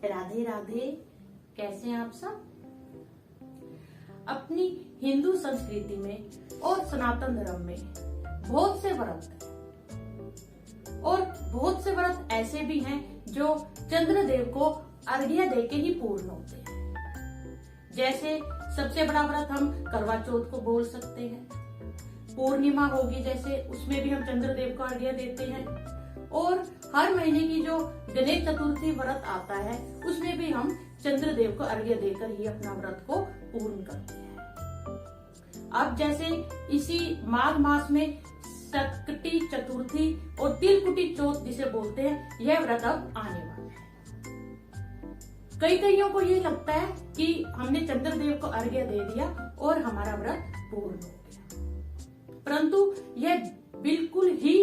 राधे राधे। कैसे हैं आप सब? अपनी हिंदू संस्कृति में और सनातन धर्म में बहुत से व्रत हैं और बहुत से व्रत ऐसे भी हैं जो चंद्रदेव को अर्घ्य देके ही पूर्ण होते हैं। जैसे सबसे बड़ा व्रत हम करवा चौथ को बोल सकते हैं। पूर्णिमा होगी जैसे, उसमें भी हम चंद्रदेव को अर्घ्य देते हैं। और हर महीने की जो गणेश चतुर्थी व्रत आता है उसमें भी हम चंद्रदेव को अर्घ्य देकर ही अपना व्रत को पूर्ण करते हैं। अब जैसे इसी माघ मास में सकटी चतुर्थी और तिलकुटी चौथ जिसे बोलते हैं, यह व्रत अब आने वाला है। कईयों को ये लगता है कि हमने चंद्रदेव को अर्घ्य दे दिया और हमारा व्रत पूर्ण हो गया, परंतु यह बिल्कुल ही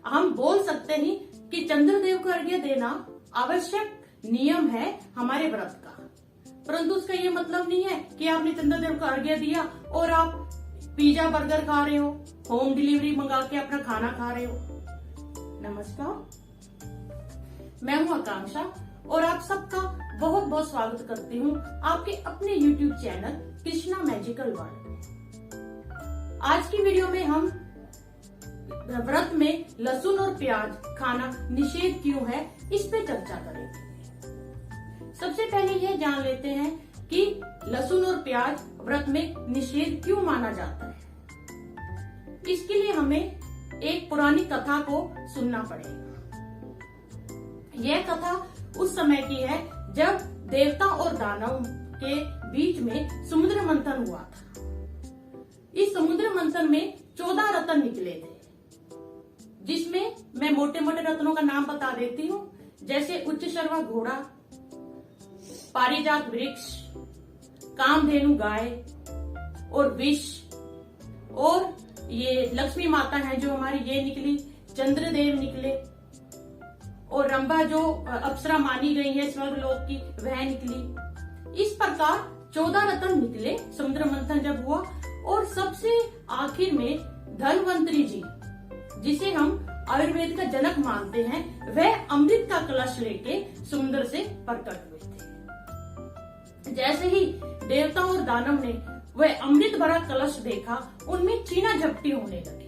हम बोल सकते हैं कि चंद्रदेव को अर्घ्य देना आवश्यक नियम है हमारे व्रत का, परंतु उसका ये मतलब नहीं है कि आपने चंद्रदेव को अर्घ्य दिया और आप पिज्जा बर्गर खा रहे हो, होम डिलीवरी मंगा के अपना खाना खा रहे हो। नमस्कार, मैं हूं आकांक्षा और आप सबका बहुत बहुत स्वागत करती हूं आपके अपने YouTube channel Krishna magical world में। आज की वीडियो में हम व्रत में लहसुन और प्याज खाना निषेध क्यों है, इस पे चर्चा करेंगे। सबसे पहले यह जान लेते हैं कि लहसुन और प्याज व्रत में निषेध क्यों माना जाता है। इसके लिए हमें एक पुरानी कथा को सुनना पड़ेगा। यह कथा उस समय की है जब देवता और दानव के बीच में समुद्र मंथन हुआ था। इस समुद्र मंथन में 14 रत्न निकले थे, जिसमें मैं मोटे मोटे रत्नों का नाम बता देती हूँ, जैसे उच्चशर्वा घोड़ा, पारिजात वृक्ष, कामधेनु गाय और विष, और ये लक्ष्मी माता है जो हमारी ये निकली, चंद्रदेव निकले, और रंभा जो अप्सरा मानी गई है स्वर्गलोक की वह निकली। इस प्रकार 14 रत्न निकले समुद्र मंथन जब हुआ, और सबसे आखिर में धनवंतरी जी, जिसे हम आयुर्वेद का जनक मानते हैं, वह अमृत का कलश लेके समुद्र से प्रकट हुए थे। जैसे ही देवता और दानव ने वह अमृत भरा कलश देखा, उनमें छीना झपटी होने लगी।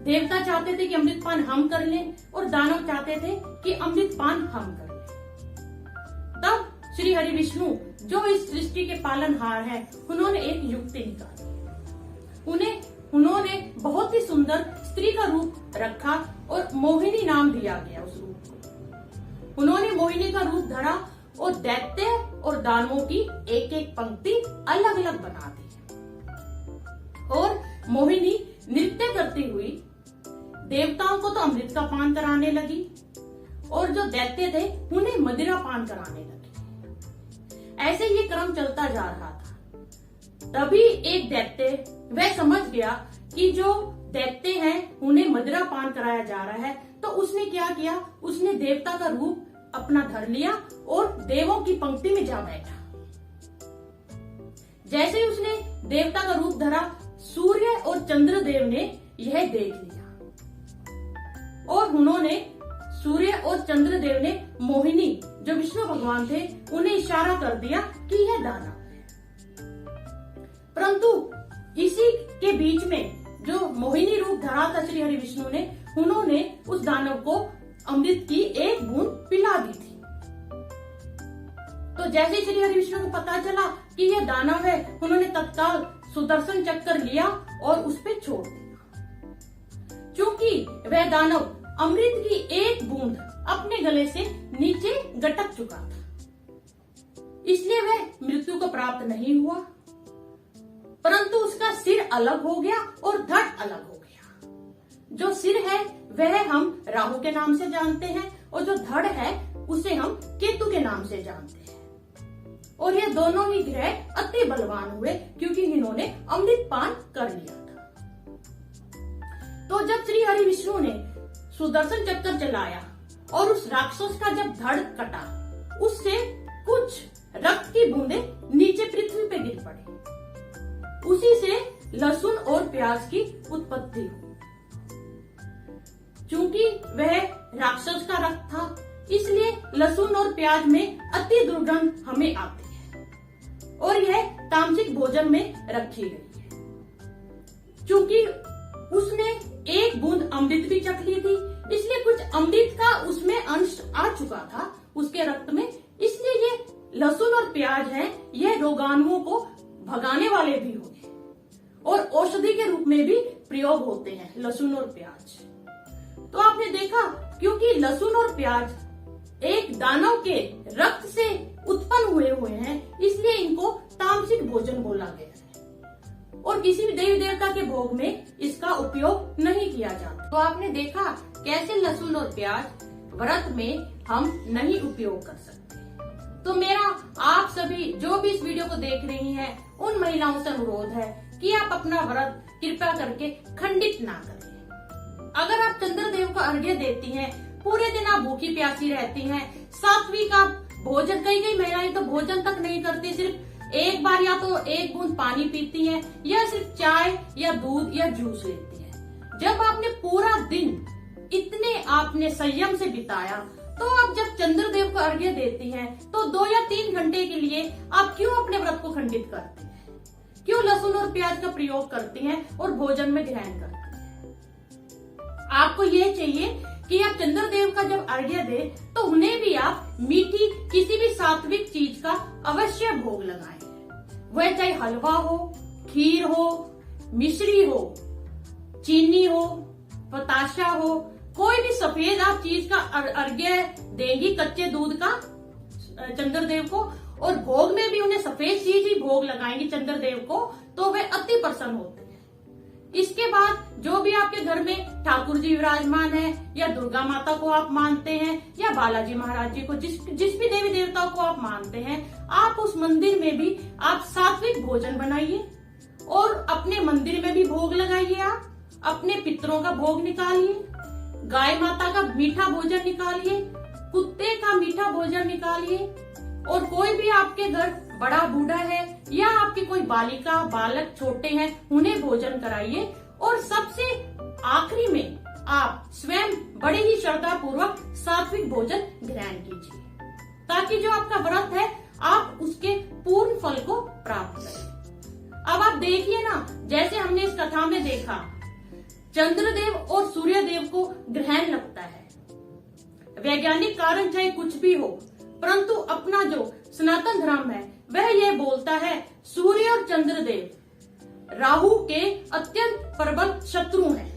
देवता चाहते थे कि अमृतपान हम कर लें और दानव चाहते थे कि अमृतपान हम कर लें। तब श्री हरि विष्णु, जो इस सृष्टि के पालनहार हैं, उन्होंने एक युक्ति निकाली। उन्होंने बहुत ही सुंदर स्त्री का रूप रखा और मोहिनी नाम दिया गया उस रूप को। उन्होंने मोहिनी का रूप धरा और दैत्य और दानवों की एक एक पंक्ति अलग अलग बना दी, और मोहिनी नृत्य करती हुई देवताओं को तो अमृत का पान कराने लगी, और जो दैत्य थे उन्हें मदिरा पान कराने लगी। ऐसे ये क्रम चलता जा रहा था। तभी एक दैत्य वह समझ गया कि जो दैत्य हैं उन्हें मदिरा पान कराया जा रहा है, तो उसने क्या किया, उसने देवता का रूप अपना धर लिया और देवों की पंक्ति में जा बैठा। जैसे ही उसने देवता का रूप धरा, सूर्य और चंद्रदेव ने यह देख लिया, और उन्होंने, सूर्य और चंद्रदेव ने मोहिनी, जो विष्णु भगवान थे, उन्हें इशारा कर दिया कि यह दानव है। परंतु इसी के बीच में जो मोहिनी रूप धरा था श्री हरि विष्णु ने, उन्होंने उस दानव को अमृत की एक बूंद पिला दी थी। तो जैसे श्री हरि विष्णु को पता चला कि यह दानव है, उन्होंने तत्काल सुदर्शन चक्र लिया और उस पे छोड़ दिया। चूंकि वह दानव अमृत की एक बूंद अपने गले से नीचे गटक चुका था, इसलिए वह मृत्यु को प्राप्त नहीं हुआ, परंतु उसका सिर अलग हो गया और धड़ अलग हो गया। जो सिर है वह हम राहु के नाम से जानते हैं, और जो धड़ है उसे हम केतु के नाम से जानते हैं। और ये दोनों ही ग्रह अति बलवान हुए क्योंकि इन्होंने अमृत पान कर लिया था। तो जब श्री हरि विष्णु ने सुदर्शन चक्र चलाया और उस राक्षस का जब धड़ कटा, उससे कुछ रक्त की बूंदें नीचे पृथ्वी पे गिर पड़ी। उसी से लहसुन और प्याज की उत्पत्ति हुई। चूंकि वह राक्षस का रक्त था, इसलिए लहसुन और प्याज में अति दुर्गंध हमें आती है और यह तामसिक भोजन में रखी गई है। चूंकि उसने एक बूंद अमृत भी चख ली थी, इसलिए कुछ अमृत का उसमें अंश आ चुका था उसके रक्त में, इसलिए ये लहसुन और प्याज है, यह रोगाणुओं को भगाने वाले भी होते और औषधि के रूप में भी प्रयोग होते हैं लहसुन और प्याज। तो आपने देखा, क्योंकि लहसुन और प्याज एक दानव के रक्त से उत्पन्न हुए हैं, इसलिए इनको तामसिक भोजन बोला गया है और किसी भी देवी देवता के भोग में इसका उपयोग नहीं किया जाता। तो आपने देखा कैसे लहसुन और प्याज व्रत में हम नहीं उपयोग कर सकते। तो मेरा आप सभी जो भी इस वीडियो को देख रही हैं उन महिलाओं से अनुरोध है कि आप अपना व्रत कृपया करके खंडित ना करें। अगर आप चंद्रदेव को अर्घ्य देती हैं, पूरे दिन आप भूखी प्यासी रहती हैं, सात्विक आप भोजन, कई महिलाएं तो भोजन तक नहीं करती, सिर्फ एक बार या तो एक बूंद पानी पीती हैं या सिर्फ चाय या दूध या जूस लेती हैं। जब आपने पूरा दिन इतने आपने संयम से बिताया, तो आप जब चंद्रदेव को अर्घ्य देती हैं तो 2 या 3 घंटे के लिए आप क्यों अपने व्रत को खंडित करती हैं? क्यों लहसुन और प्याज का प्रयोग करती हैं और भोजन में ग्रहण करती हैं? आपको ये चाहिए कि आप चंद्रदेव का जब अर्घ्य दे तो उन्हें भी आप मीठी किसी भी सात्विक चीज का अवश्य भोग लगाएं। वह चाहे हलवा हो, खीर हो, मिश्री हो, चीनी हो, बताशा हो, कोई भी सफेद आप चीज का अर्घ्य देंगी कच्चे दूध का चंद्रदेव को, और भोग में भी उन्हें सफेद चीज ही भोग लगाएंगी चंद्रदेव को, तो वे अति प्रसन्न होते हैं। इसके बाद जो भी आपके घर में ठाकुर जी विराजमान है, या दुर्गा माता को आप मानते हैं, या बालाजी महाराज जी को, जिस भी देवी देवताओं को आप मानते हैं, आप उस मंदिर में भी आप सात्विक भोजन बनाइए और अपने मंदिर में भी भोग लगाइए। आप अपने पितरों का भोग निकालिए, गाय माता का मीठा भोजन निकालिए, कुत्ते का मीठा भोजन निकालिए, और कोई भी आपके घर बड़ा बूढ़ा है या आपकी कोई बालिका बालक छोटे हैं, उन्हें भोजन कराइए। और सबसे आखिरी में आप स्वयं बड़े ही श्रद्धा पूर्वक सात्विक भोजन ग्रहण कीजिए, ताकि जो आपका व्रत है आप उसके पूर्ण फल को प्राप्त करें। अब आप देखिए ना, जैसे हमने इस कथा में देखा, चंद्रदेव और सूर्यदेव को ग्रहण लगता है। वैज्ञानिक कारण चाहे कुछ भी हो, परंतु अपना जो सनातन धर्म है वह यह बोलता है सूर्य और चंद्रदेव राहु के अत्यंत प्रबल शत्रु हैं,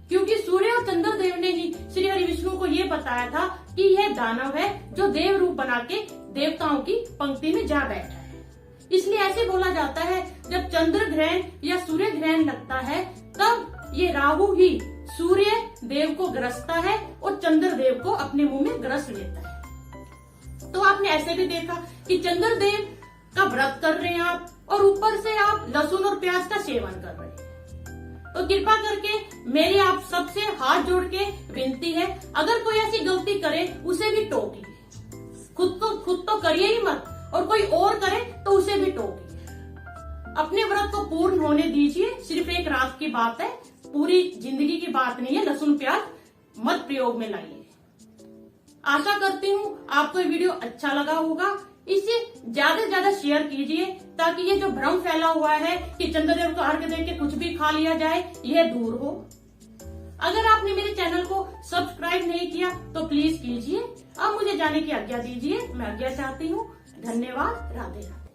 क्योंकि सूर्य और चंद्रदेव ने ही श्री हरि विष्णु को यह बताया था कि यह दानव है जो देव रूप बना के देवताओं की पंक्ति में जा बैठा है। इसलिए ऐसे बोला जाता है जब चंद्र ग्रहण या सूर्य ग्रहण लगता है तब ये राहु ही सूर्य देव को ग्रसता है और चंद्रदेव को अपने मुंह में ग्रस लेता है। तो आपने ऐसे भी देखा कि चंद्रदेव का व्रत कर रहे हैं आप, और ऊपर से आप लहसुन और प्याज का सेवन कर रहे हैं। तो कृपा करके मेरी आप सबसे हाथ जोड़ के विनती है, अगर कोई ऐसी गलती करे उसे भी टोकिए, खुद तो करिए ही मत, और कोई और करे तो उसे भी टोकिए। अपने व्रत को पूर्ण होने दीजिए, सिर्फ एक रात की बात है, पूरी जिंदगी की बात नहीं है। लहसुन प्याज मत प्रयोग में लाइए। आशा करती हूँ आपको ये वीडियो अच्छा लगा होगा। इसे ज्यादा से ज्यादा शेयर कीजिए, ताकि ये जो भ्रम फैला हुआ है कि चंद्रदेव को अर्घ्य देके कुछ भी खा लिया जाए, यह दूर हो। अगर आपने मेरे चैनल को सब्सक्राइब नहीं किया तो प्लीज कीजिए। अब मुझे जाने की आज्ञा दीजिए, मैं आज्ञा चाहती हूँ। धन्यवाद। राधे राधे।